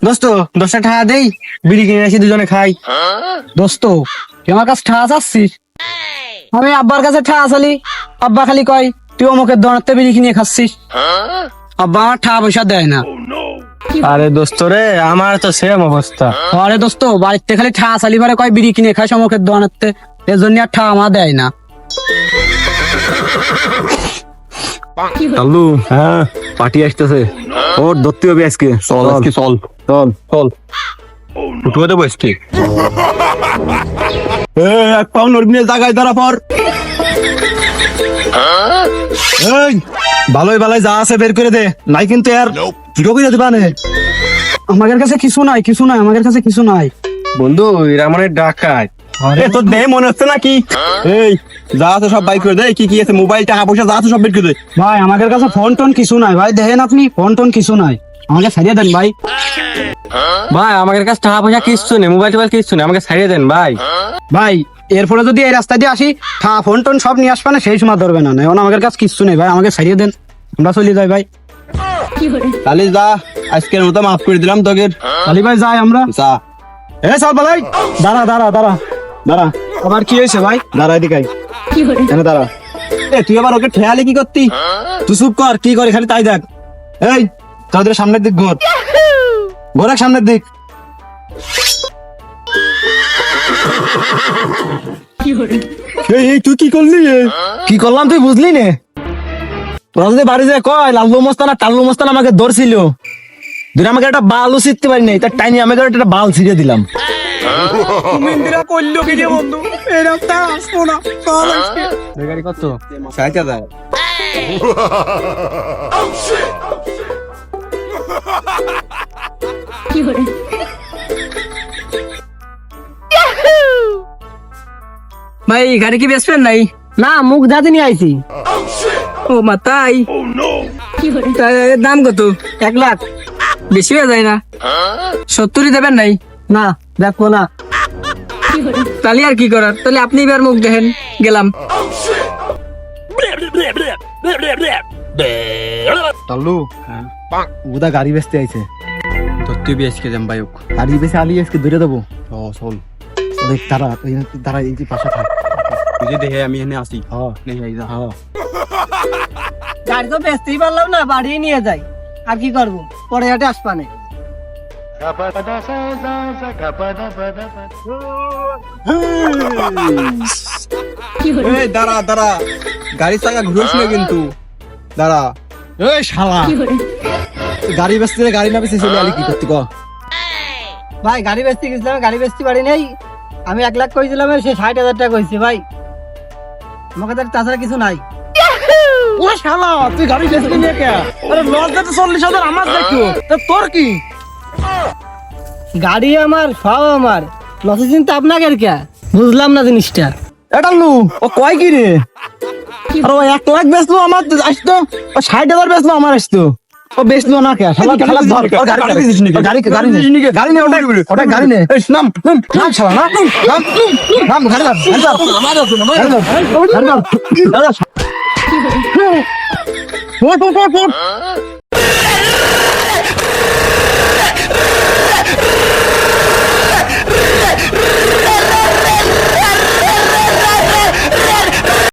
দোস্ত 10টা টাকা দেই, বিড়ি কিনে এসে দুজনে খাই। দোস্ত তুই আমার কাছে ঠাস আসছিস? আমি আব্বার কাছে ঠাস আলি, আব্বা খালি কয় তুই অমুকের দোকানে বিড়ি কিনে খাচ্ছিস। আব্বা আমার টাকা পয়সা দেয় না। আরে দোস্ত রে, আমার তো সেম অবস্থা। আরে দোস্ত বাড়িতে খালি ঠাস আলি পারে কয় বিড়ি কিনে খাস অমুকের দোকানে, এর জন্য আর টাকা আমার দেয় না। চালু, হ্যাঁ পার্টি আসতেছে, ওর ধরতে হবে আজকে। চল আজকে, চল চল চল, উঠে দেবো আজকে। এক পাউন্ড নড়বিনে জায়গায় দাঁড়া পর। এই ভালোই ভালোই যা আছে বের করে দে, নাই কিন্তু আর ভিডিও করে দিবা না। আমাদের কাছে কিছু নাই, কিছু নাই, আমাদের কাছে কিছু নাই। বন্ধু এরা মানে ডাকাত। তোর দেহে মনে হচ্ছে নাকি? এই যা আছে সব বাইক করে দে, কি কি আছে মোবাইল টাকা পয়সা যা আছে সব বের করে দে। ভাই আমাদের কাছে ফোন টোন কিছু নাই ভাই, দেখেন আপনি ফোন টোন কিছু নাই, আমাকে ছাড়িয়ে দেন ভাই। ভাই আমাদের কাছে টাকা পয়সা কিচ্ছু নেই, মোবাইল টোবাইল কিচ্ছু নেই, আমাকে ছাড়িয়ে দেন ভাই। ভাই এরপরে যদি এই রাস্তা দিয়ে আসি ফোন টোন সব নিয়ে আসবে না, সেই সময় ধরবে না। এখন আমাদের কাছে কিচ্ছু নেই ভাই, আমাকে ছাড়িয়ে দেন, আমরা চলে যাই ভাই। তাহলে যা, আজকের মতো মাফ করে দিলাম তোকে। তাহলে ভাই যাই আমরা। যা। এ চল ভাই, দাঁড়া দাঁড়া দাঁড়া দাঁড়া, আবার কি হয়েছে ভাই? দাঁড়া এদিকে আয়। এখানে দাঁড়া। এ তুই আবার ওকে ঠেয়ালি কি করতি? তুই চুপ কর, কি করে খালি তাই দেখ। এই তোদের সামনের দিক ঘোর, ঘোর এক সামনের দিক। এই তুই কি করলি? কি করলাম তুই বুঝলি নে? তোরা যদি বাড়ি যায় কয় লাল্লু মস্তান আর টাল্লু মস্তান আমাকে ধরছিল, ধরে আমাকে একটা বালও ছিটতে পারি নাই, তার টাইনি আমাকে একটা বাল ছিঁড়ে দিলাম। ইন্দিরা কইলো কি রে বন্ধু, এই রাস্তা আসবো না, চল আজকে। গাড়ি কত? 60,000। ভাই গাড়ি কি বেচবেন নাই? না, মুখ দাদি নিয়ে আইছি। ও মা তাই? তাই এর দাম কত? 1 লাখ। বেশি হয়ে যায় না? 70 দেবেন নাই? না, দেখবো না। তাহলে আর কি করার, তাহলে আপনি এবার মুখ দেখেন, গেলাম। টাল্লু, উদা গাড়ি বেচতে আইছে। তুই বেচকে যাম ভাই, গাড়ি বেচে আলি আজকে ধরে দেবো। ও চল। দেখ তারা তারা এই যে পাশে থাক। তুই যে দেখে আমি এখানে আসি। হ্যাঁ নেই আই যা। হ্যাঁ। গাড়ি তো বেচতেই পারলাম না, বাড়িয়ে নিয়ে যাই। আর কি করবো, পরে হাটে আসবানে। এই দাঁড়া দাঁড়া, গাড়ির চাকা ঘুরিস না কিন্তু, দাঁড়া। এই শালা, গাড়ি বেচতে গাড়ি না বেচে চলে আলি কি করতে ক? ভাই গাড়ি বেচতে গেছিলাম, গাড়ি বেচতে পারি নাই। আমি 1 লাখ কইছিলাম, সে 60,000 টাকা কইছে ভাই। আমার কাছে তাছাড়া কিছু নাই। ও শালা, তুই গাড়ি বেচবি না কে? আরে লস দিতে 40,000 আমার দেখো, তা তোর কি? গাড়ি আমার, সব আমার, লসে চিন্তা আপনাকে আর কে? বুঝলাম না জিনিসটা। এটা লু, ও কয় কি রে? আরে ও 1 লাখ বেচলো আমার আসতো, ও 60,000 বেচলো আমার আসতো। ও বেচলো না কে? শালা শালা ধর, ও গাড়ি বেচিস নি? গাড়ি গাড়ি নে, গাড়ি নে, ওটা গাড়ি নে। এই নাম নাম নাম শালা, নাম নাম নাম, গাড়ি ধর, গাড়ি ধর, আমার আছে না, গাড়ি ধর, গাড়ি ধর।